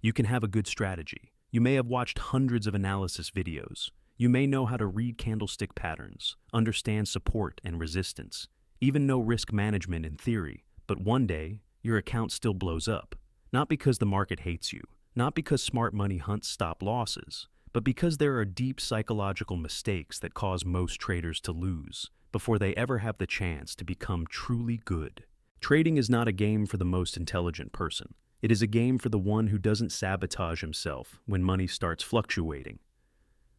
You can have a good strategy. You may have watched hundreds of analysis videos. You may know how to read candlestick patterns, understand support and resistance, even know risk management in theory, but one day, your account still blows up. Not because the market hates you, not because smart money hunts stop losses, but because there are deep psychological mistakes that cause most traders to lose before they ever have the chance to become truly good. Trading is not a game for the most intelligent person. It is a game for the one who doesn't sabotage himself when money starts fluctuating.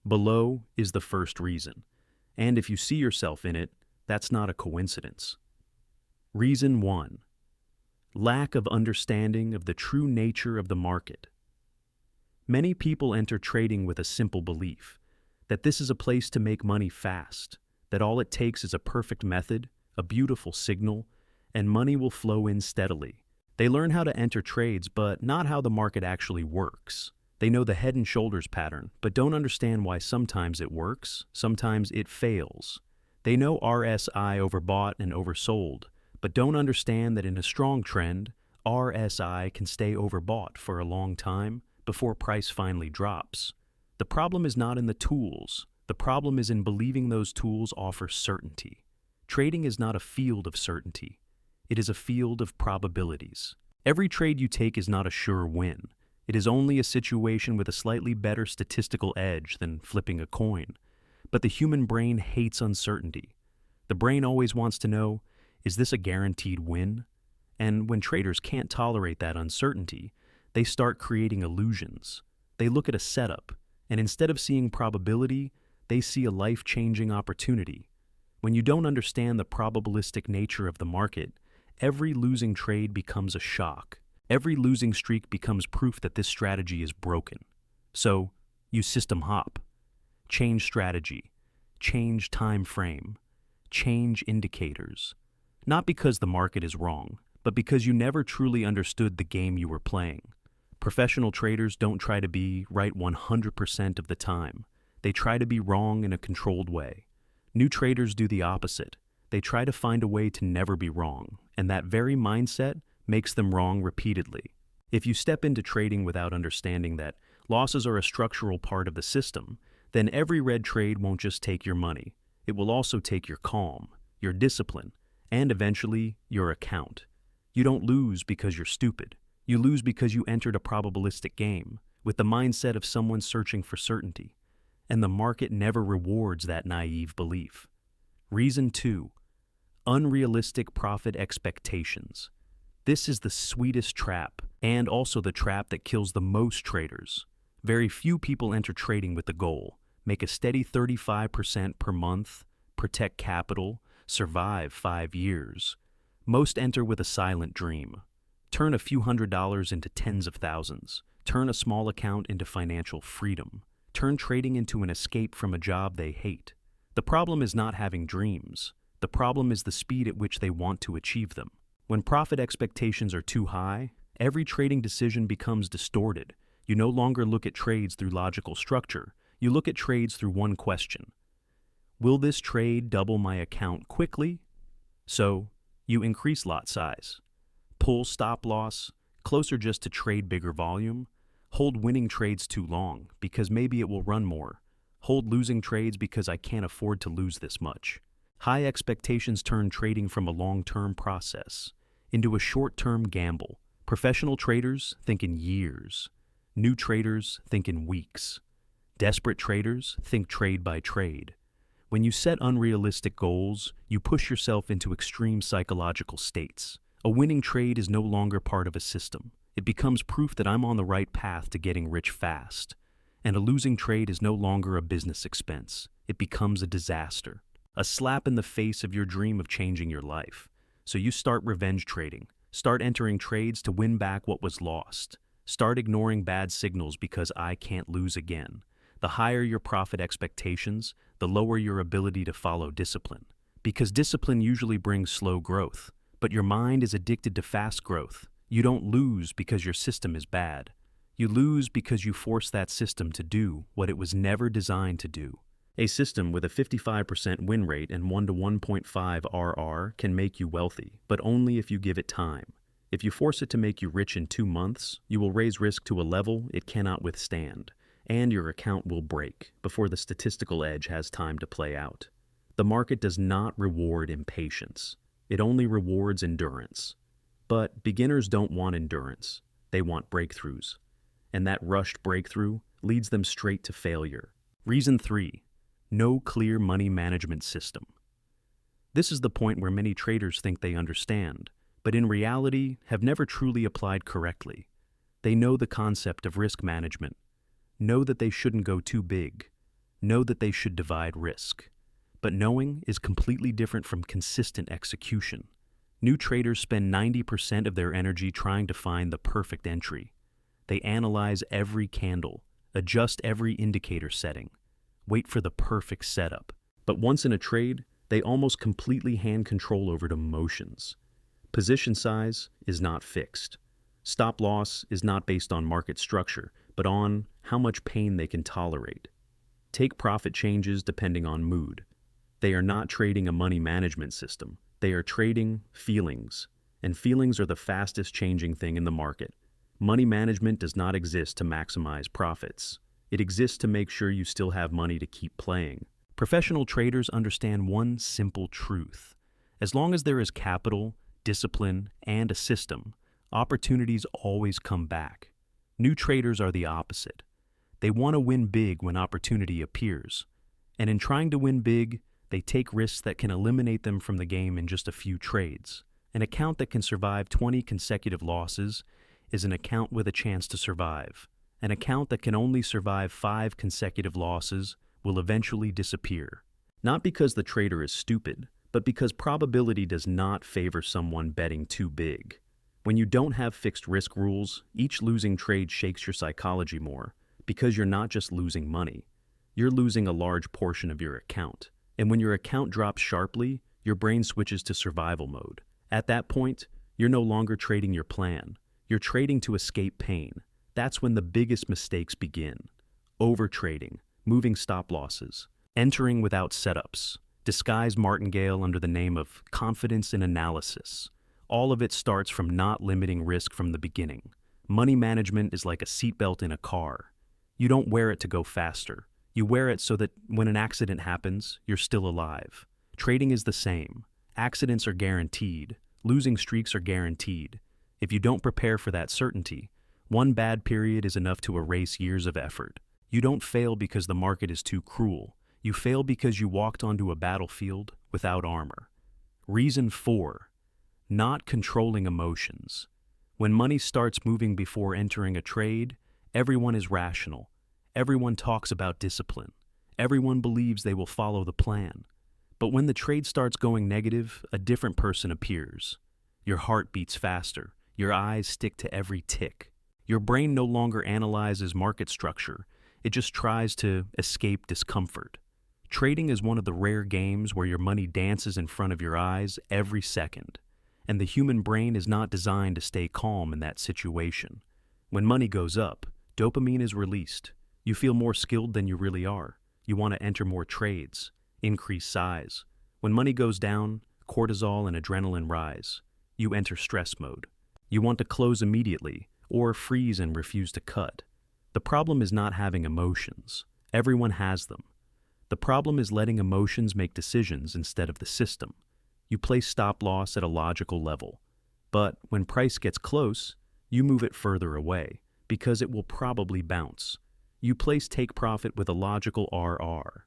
Below is the first reason, and if you see yourself in it, that's not a coincidence. Reason 1. Lack of understanding of the true nature of the market. Many people enter trading with a simple belief that this is a place to make money fast, that all it takes is a perfect method, a beautiful signal, and money will flow in steadily. They learn how to enter trades, but not how the market actually works. They know the head and shoulders pattern, but don't understand why sometimes it works, sometimes it fails. They know RSI overbought and oversold, but don't understand that in a strong trend, RSI can stay overbought for a long time before price finally drops. The problem is not in the tools. The problem is in believing those tools offer certainty. Trading is not a field of certainty. It is a field of probabilities. Every trade you take is not a sure win. It is only a situation with a slightly better statistical edge than flipping a coin. But the human brain hates uncertainty. The brain always wants to know, is this a guaranteed win? And when traders can't tolerate that uncertainty, they start creating illusions. They look at a setup, and instead of seeing probability, they see a life-changing opportunity. When you don't understand the probabilistic nature of the market, every losing trade becomes a shock. Every losing streak becomes proof that this strategy is broken. So, you system hop. Change strategy. Change time frame. Change indicators. Not because the market is wrong, but because you never truly understood the game you were playing. Professional traders don't try to be right 100% of the time. They try to be wrong in a controlled way. New traders do the opposite. They try to find a way to never be wrong, and that very mindset makes them wrong repeatedly. If you step into trading without understanding that losses are a structural part of the system, then every red trade won't just take your money. It will also take your calm, your discipline, and eventually your account. You don't lose because you're stupid. You lose because you entered a probabilistic game with the mindset of someone searching for certainty, and the market never rewards that naive belief. Reason 2. Unrealistic profit expectations. This is the sweetest trap, and also the trap that kills the most traders. Very few people enter trading with the goal: make a steady 35% per month, protect capital, survive 5 years. Most enter with a silent dream. Turn a few $100s into tens of thousands. Turn a small account into financial freedom. Turn trading into an escape from a job they hate. The problem is not having dreams. The problem is the speed at which they want to achieve them. When profit expectations are too high, every trading decision becomes distorted. You no longer look at trades through logical structure. You look at trades through one question. Will this trade double my account quickly? So, you increase lot size. Pull stop loss, closer just to trade bigger volume. Hold winning trades too long, because maybe it will run more. Hold losing trades because I can't afford to lose this much. High expectations turn trading from a long-term process into a short-term gamble. Professional traders think in years. New traders think in weeks. Desperate traders think trade by trade. When you set unrealistic goals, you push yourself into extreme psychological states. A winning trade is no longer part of a system. It becomes proof that I'm on the right path to getting rich fast. And a losing trade is no longer a business expense. It becomes a disaster. A slap in the face of your dream of changing your life. So you start revenge trading. Start entering trades to win back what was lost. Start ignoring bad signals because I can't lose again. The higher your profit expectations, the lower your ability to follow discipline. Because discipline usually brings slow growth, but your mind is addicted to fast growth. You don't lose because your system is bad. You lose because you force that system to do what it was never designed to do. A system with a 55% win rate and 1 to 1.5 RR can make you wealthy, but only if you give it time. If you force it to make you rich in 2 months, you will raise risk to a level it cannot withstand, and your account will break before the statistical edge has time to play out. The market does not reward impatience. It only rewards endurance. But beginners don't want endurance. They want breakthroughs. And that rushed breakthrough leads them straight to failure. Reason 3. No clear money management system. This is the point where many traders think they understand, but in reality have never truly applied correctly. They know the concept of risk management, know that they shouldn't go too big, know that they should divide risk. But knowing is completely different from consistent execution. New traders spend 90% of their energy trying to find the perfect entry. They analyze every candle, adjust every indicator setting, wait for the perfect setup. But once in a trade, they almost completely hand control over to emotions. Position size is not fixed. Stop loss is not based on market structure, but on how much pain they can tolerate. Take profit changes depending on mood. They are not trading a money management system. They are trading feelings, and feelings are the fastest changing thing in the market. Money management does not exist to maximize profits. It exists to make sure you still have money to keep playing. Professional traders understand one simple truth. As long as there is capital, discipline, and a system, opportunities always come back. New traders are the opposite. They want to win big when opportunity appears. And in trying to win big, they take risks that can eliminate them from the game in just a few trades. An account that can survive 20 consecutive losses is an account with a chance to survive. An account that can only survive 5 consecutive losses will eventually disappear. Not because the trader is stupid, but because probability does not favor someone betting too big. When you don't have fixed risk rules, each losing trade shakes your psychology more, because you're not just losing money. You're losing a large portion of your account. And when your account drops sharply, your brain switches to survival mode. At that point, you're no longer trading your plan. You're trading to escape pain. That's when the biggest mistakes begin. Overtrading, moving stop losses, entering without setups, disguised martingale under the name of confidence in analysis. All of it starts from not limiting risk from the beginning. Money management is like a seatbelt in a car. You don't wear it to go faster. You wear it so that when an accident happens, you're still alive. Trading is the same. Accidents are guaranteed. Losing streaks are guaranteed. If you don't prepare for that certainty, one bad period is enough to erase years of effort. You don't fail because the market is too cruel. You fail because you walked onto a battlefield without armor. Reason 4. Not controlling emotions. When money starts moving before entering a trade, everyone is rational. Everyone talks about discipline. Everyone believes they will follow the plan. But when the trade starts going negative, a different person appears. Your heart beats faster. Your eyes stick to every tick. Your brain no longer analyzes market structure. It just tries to escape discomfort. Trading is one of the rare games where your money dances in front of your eyes every second. And the human brain is not designed to stay calm in that situation. When money goes up, dopamine is released. You feel more skilled than you really are. You want to enter more trades, increase size. When money goes down, cortisol and adrenaline rise. You enter stress mode. You want to close immediately, or freeze and refuse to cut. The problem is not having emotions. Everyone has them. The problem is letting emotions make decisions instead of the system. You place stop loss at a logical level. But when price gets close, you move it further away, because it will probably bounce. You place take profit with a logical RR.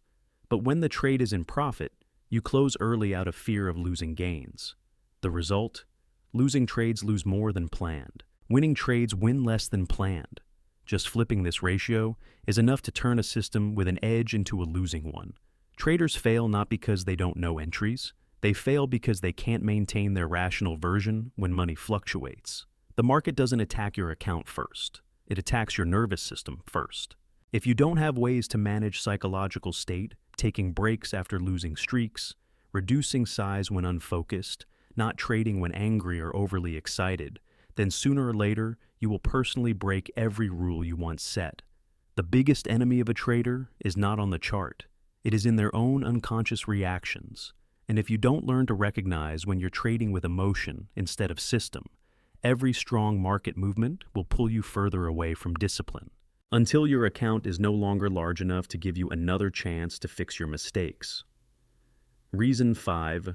But when the trade is in profit, you close early out of fear of losing gains. The result? Losing trades lose more than planned. Winning trades win less than planned. Just flipping this ratio is enough to turn a system with an edge into a losing one. Traders fail not because they don't know entries. They fail because they can't maintain their rational version when money fluctuates. The market doesn't attack your account first. It attacks your nervous system first. If you don't have ways to manage psychological state, taking breaks after losing streaks, reducing size when unfocused, not trading when angry or overly excited, then sooner or later you will personally break every rule you once set. The biggest enemy of a trader is not on the chart. It is in their own unconscious reactions. And if you don't learn to recognize when you're trading with emotion instead of system, Every strong market movement will pull you further away from discipline, until your account is no longer large enough to give you another chance to fix your mistakes. Reason 5.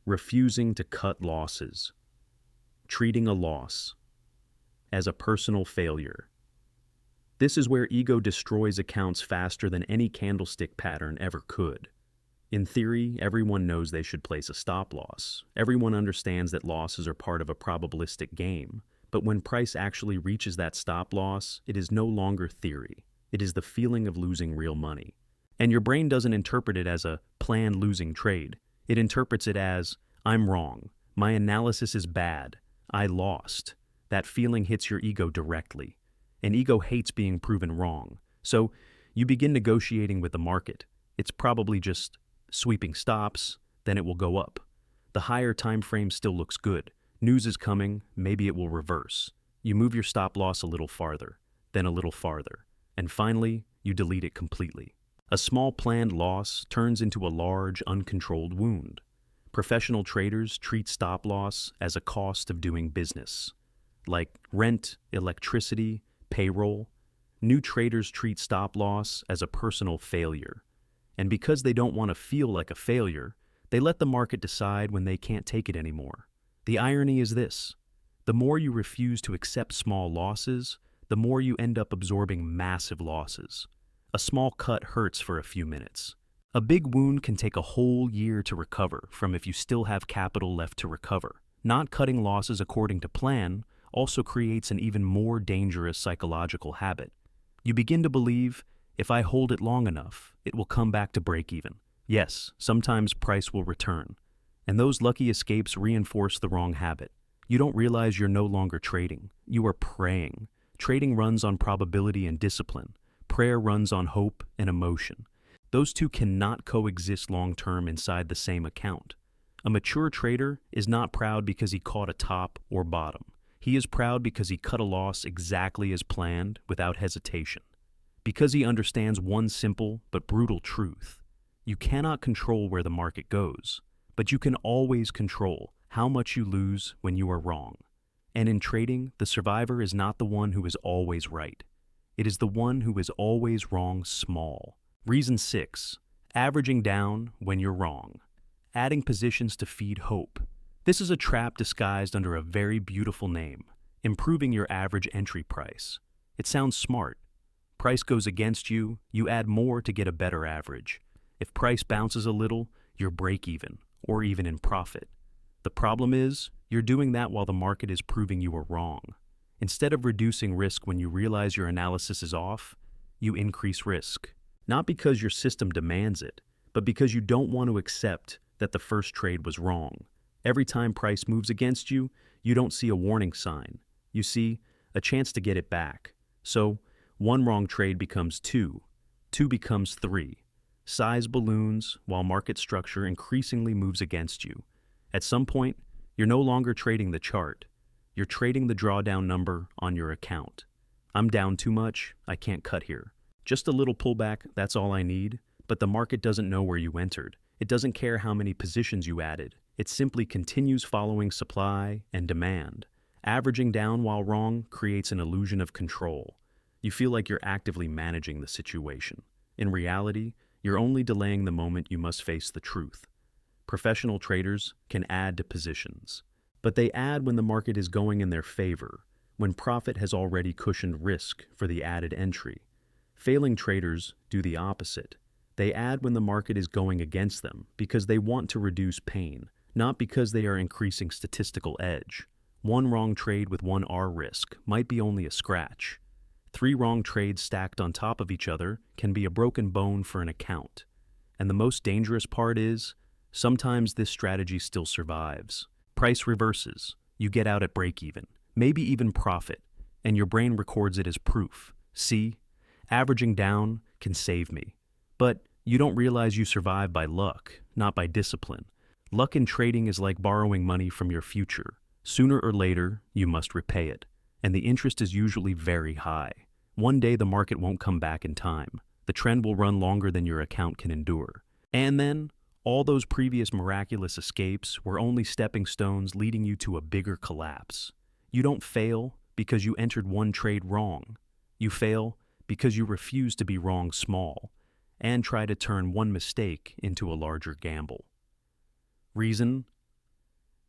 Refusing to cut losses. Treating a loss as a personal failure. This is where ego destroys accounts faster than any candlestick pattern ever could. In theory, everyone knows they should place a stop loss. Everyone understands that losses are part of a probabilistic game. But when price actually reaches that stop loss, it is no longer theory. It is the feeling of losing real money. And your brain doesn't interpret it as a planned losing trade. It interprets it as, I'm wrong. My analysis is bad. I lost. That feeling hits your ego directly. And ego hates being proven wrong. So you begin negotiating with the market. It's probably just sweeping stops, then it will go up. The higher time frame still looks good. News is coming, maybe it will reverse. You move your stop loss a little farther, then a little farther, and finally, you delete it completely. A small planned loss turns into a large, uncontrolled wound. Professional traders treat stop loss as a cost of doing business, like rent, electricity, payroll. New traders treat stop loss as a personal failure. And because they don't want to feel like a failure, they let the market decide when they can't take it anymore. The irony is this: the more you refuse to accept small losses, the more you end up absorbing massive losses. A small cut hurts for a few minutes. A big wound can take a whole year to recover from if you still have capital left to recover. Not cutting losses according to plan also creates an even more dangerous psychological habit. You begin to believe, if I hold it long enough, it will come back to break even. Yes, sometimes price will return. And those lucky escapes reinforce the wrong habit. You don't realize you're no longer trading. You are praying. Trading runs on probability and discipline. Prayer runs on hope and emotion. Those two cannot coexist long-term inside the same account. A mature trader is not proud because he caught a top or bottom. He is proud because he cut a loss exactly as planned without hesitation. Because he understands one simple but brutal truth: you cannot control where the market goes, but you can always control how much you lose when you are wrong. And in trading, the survivor is not the one who is always right. It is the one who is always wrong small. Reason 6. Averaging down when you're wrong. Adding positions to feed hope. This is a trap disguised under a very beautiful name: improving your average entry price. It sounds smart. Price goes against you, you add more to get a better average. If price bounces a little, you're break even, or even in profit. The problem is, you're doing that while the market is proving you are wrong. Instead of reducing risk when you realize your analysis is off, you increase risk. Not because your system demands it, but because you don't want to accept that the first trade was wrong. Every time price moves against you, you don't see a warning sign. You see a chance to get it back. So, one wrong trade becomes two becomes three. Size balloons while market structure increasingly moves against you. At some point, you're no longer trading the chart. You're trading the drawdown number on your account. I'm down too much, I can't cut here. Just a little pullback, that's all I need. But the market doesn't know where you entered. It doesn't care how many positions you added. It simply continues following supply and demand. Averaging down while wrong creates an illusion of control. You feel like you're actively managing the situation. In reality, you're only delaying the moment you must face the truth. Professional traders can add to positions, but they add when the market is going in their favor, when profit has already cushioned risk for the added entry. Failing traders do the opposite. They add when the market is going against them because they want to reduce pain, not because they are increasing statistical edge. One wrong trade with one R risk might be only a scratch. 3 wrong trades stacked on top of each other can be a broken bone for an account. And the most dangerous part is, sometimes this strategy still survives. Price reverses, you get out at break even, maybe even profit, and your brain records it as proof. See, averaging down can save me. But you don't realize you survive by luck, not by discipline. Luck in trading is like borrowing money from your future. Sooner or later, you must repay it. And the interest is usually very high. One day the market won't come back in time. The trend will run longer than your account can endure. And then, all those previous miraculous escapes were only stepping stones leading you to a bigger collapse. You don't fail because you entered one trade wrong. You fail because you refuse to be wrong small and try to turn one mistake into a larger gamble. Reason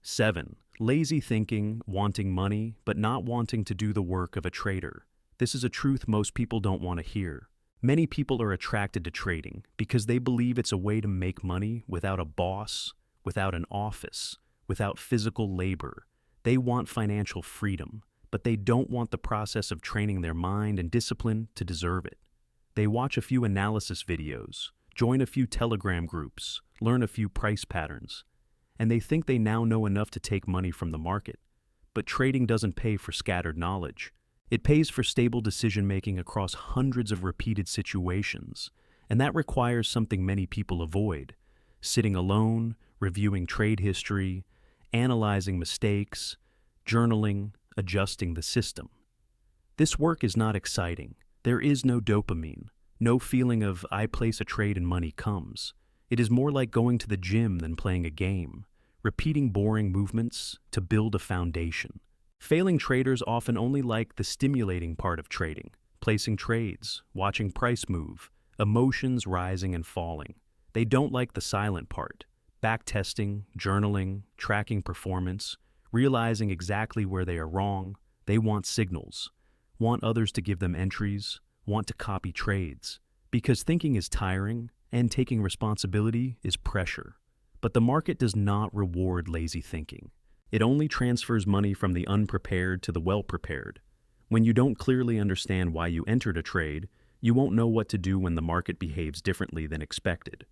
7. Lazy thinking, wanting money, but not wanting to do the work of a trader. This is a truth most people don't want to hear. Many people are attracted to trading because they believe it's a way to make money without a boss, without an office, without physical labor. They want financial freedom, but they don't want the process of training their mind and discipline to deserve it. They watch a few analysis videos, join a few Telegram groups, learn a few price patterns, and they think they now know enough to take money from the market. But trading doesn't pay for scattered knowledge. It pays for stable decision-making across hundreds of repeated situations, and that requires something many people avoid: sitting alone, reviewing trade history, analyzing mistakes, journaling, adjusting the system. This work is not exciting. There is no dopamine, no feeling of "I place a trade and money comes." It is more like going to the gym than playing a game, repeating boring movements to build a foundation. Failing traders often only like the stimulating part of trading: placing trades, watching price move, emotions rising and falling. They don't like the silent part: backtesting, journaling, tracking performance, realizing exactly where they are wrong. They want signals, want others to give them entries, want to copy trades. Because thinking is tiring and taking responsibility is pressure. But the market does not reward lazy thinking. It only transfers money from the unprepared to the well-prepared. When you don't clearly understand why you entered a trade, you won't know what to do when the market behaves differently than expected.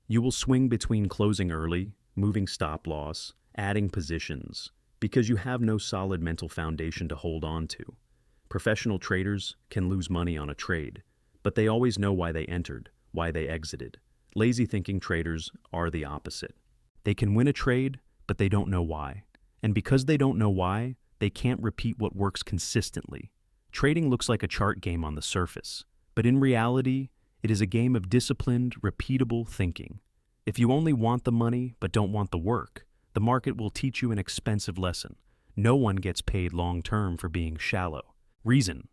You will swing between closing early, moving stop loss, adding positions, because you have no solid mental foundation to hold on to. Professional traders can lose money on a trade, but they always know why they entered, why they exited. Lazy thinking traders are the opposite. They can win a trade, but they don't know why. And because they don't know why, they can't repeat what works consistently. Trading looks like a chart game on the surface, but in reality, it is a game of disciplined, repeatable thinking. If you only want the money but don't want the work, the market will teach you an expensive lesson. No one gets paid long-term for being shallow. Reason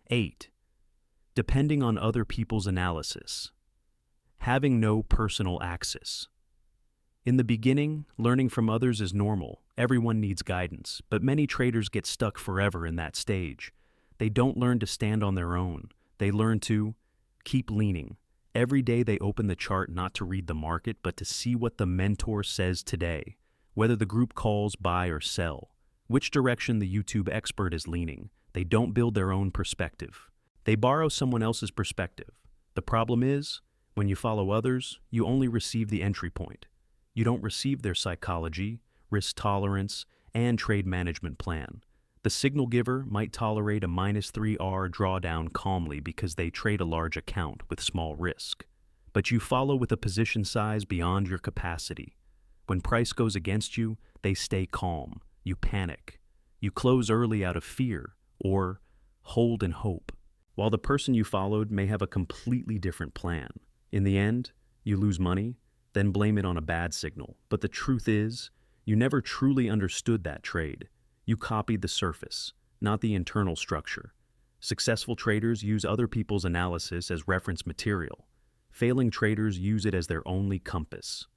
8. Depending on other people's analysis. Having no personal access. In the beginning, learning from others is normal. Everyone needs guidance, but many traders get stuck forever in that stage. They don't learn to stand on their own. They learn to keep leaning. Every day they open the chart not to read the market, but to see what the mentor says today, whether the group calls buy or sell, which direction the YouTube expert is leaning. They don't build their own perspective. They borrow someone else's perspective. The problem is, when you follow others, you only receive the entry point. You don't receive their psychology, risk tolerance, and trade management plan. The signal giver might tolerate a -3R drawdown calmly because they trade a large account with small risk. But you follow with a position size beyond your capacity. When price goes against you, they stay calm. You panic. You close early out of fear, or hold in hope, while the person you followed may have a completely different plan. In the end, you lose money, then blame it on a bad signal. But the truth is, you never truly understood that trade. You copied the surface, not the internal structure. Successful traders use other people's analysis as reference material. Failing traders use it as their only compass.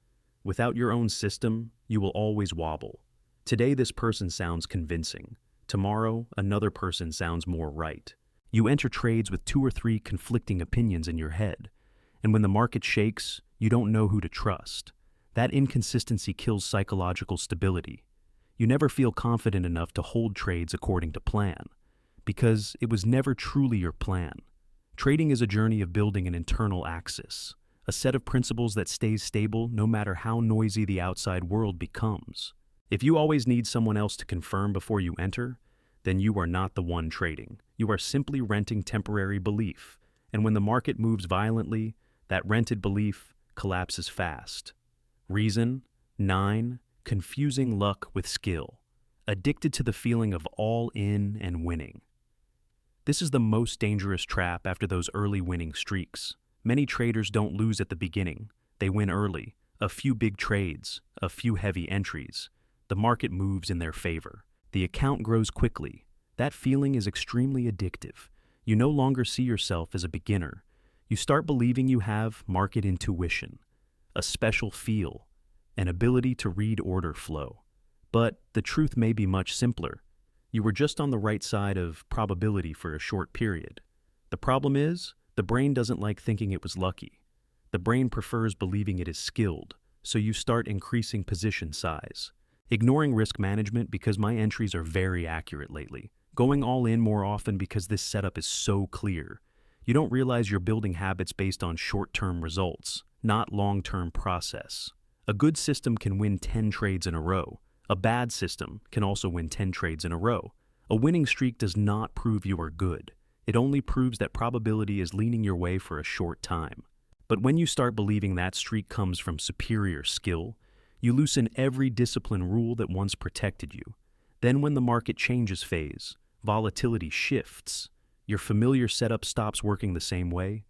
Without your own system, you will always wobble. Today this person sounds convincing. Tomorrow, another person sounds more right. You enter trades with 2 or 3 conflicting opinions in your head. And when the market shakes, you don't know who to trust. That inconsistency kills psychological stability. You never feel confident enough to hold trades according to plan, because it was never truly your plan. Trading is a journey of building an internal axis, a set of principles that stays stable no matter how noisy the outside world becomes. If you always need someone else to confirm before you enter, then you are not the one trading. You are simply renting temporary belief, and when the market moves violently, that rented belief collapses fast. Reason 9. Confusing luck with skill. Addicted to the feeling of all in and winning. This is the most dangerous trap after those early winning streaks. Many traders don't lose at the beginning. They win early. A few big trades, a few heavy entries. The market moves in their favor. The account grows quickly. That feeling is extremely addictive. You no longer see yourself as a beginner. You start believing you have market intuition, a special feel, an ability to read order flow. But the truth may be much simpler. You were just on the right side of probability for a short period. The problem is, the brain doesn't like thinking it was lucky. The brain prefers believing it is skilled, so you start increasing position size. Ignoring risk management because my entries are very accurate lately. Going all in more often because this setup is so clear. You don't realize you're building habits based on short-term results, not long-term process. A good system can win 10 trades in a row. A bad system can also win 10 trades in a row. A winning streak does not prove you are good. It only proves that probability is leaning your way for a short time. But when you start believing that streak comes from superior skill, you loosen every discipline rule that once protected you. Then when the market changes phase, volatility shifts, your familiar setup stops working the same way,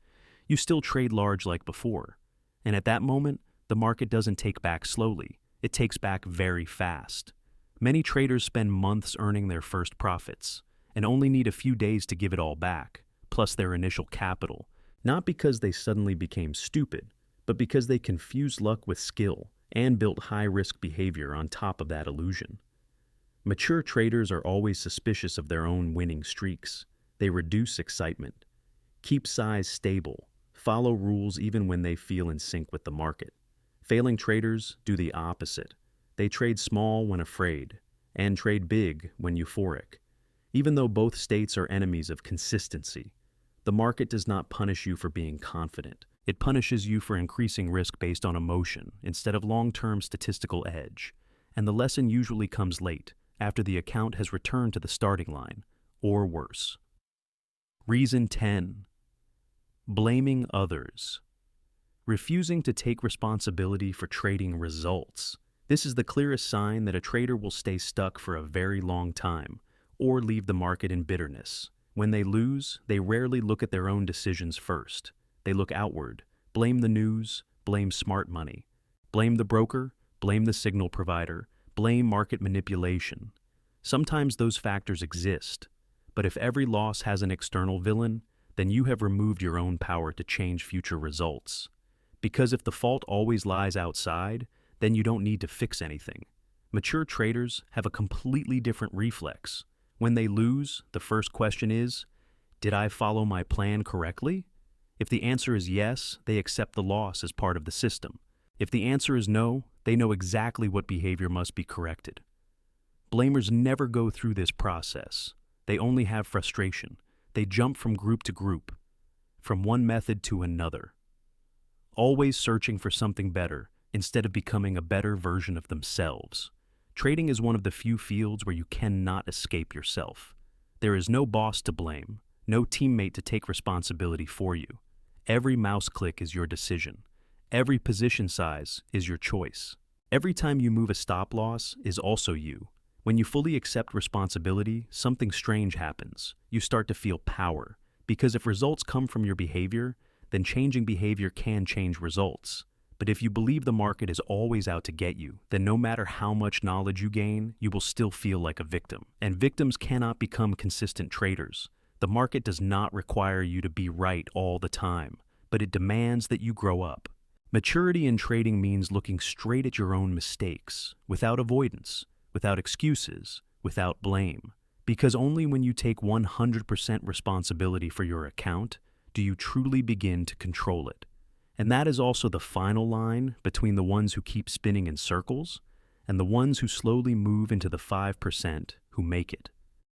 you still trade large like before. And at that moment, the market doesn't take back slowly. It takes back very fast. Many traders spend months earning their first profits and only need a few days to give it all back, plus their initial capital, not because they suddenly became stupid, but because they confused luck with skill and built high-risk behavior on top of that illusion. Mature traders are always suspicious of their own winning streaks. They reduce excitement, keep size stable, follow rules even when they feel in sync with the market. Failing traders do the opposite. They trade small when afraid, and trade big when euphoric. Even though both states are enemies of consistency, the market does not punish you for being confident. It punishes you for increasing risk based on emotion instead of long-term statistical edge. And the lesson usually comes late, after the account has returned to the starting line, or worse. Reason 10. Blaming others. Refusing to take responsibility for trading results. This is the clearest sign that a trader will stay stuck for a very long time, or leave the market in bitterness. When they lose, they rarely look at their own decisions first. They look outward, blame the news, blame smart money, blame the broker, blame the signal provider, blame market manipulation. Sometimes those factors exist, but if every loss has an external villain, then you have removed your own power to change future results. Because if the fault always lies outside, then you don't need to fix anything. Mature traders have a completely different reflex. When they lose, the first question is, did I follow my plan correctly? If the answer is yes, they accept the loss as part of the system. If the answer is no, they know exactly what behavior must be corrected. Blamers never go through this process. They only have frustration. They jump from group to group, from one method to another, always searching for something better instead of becoming a better version of themselves. Trading is one of the few fields where you cannot escape yourself. There is no boss to blame, no teammate to take responsibility for you. Every mouse click is your decision. Every position size is your choice. Every time you move a stop loss is also you. When you fully accept responsibility, something strange happens. You start to feel power, because if results come from your behavior, then changing behavior can change results. But if you believe the market is always out to get you, then no matter how much knowledge you gain, you will still feel like a victim. And victims cannot become consistent traders. The market does not require you to be right all the time, but it demands that you grow up. Maturity in trading means looking straight at your own mistakes, without avoidance, without excuses, without blame. Because only when you take 100% responsibility for your account do you truly begin to control it. And that is also the final line between the ones who keep spinning in circles and the ones who slowly move into the 5% who make it.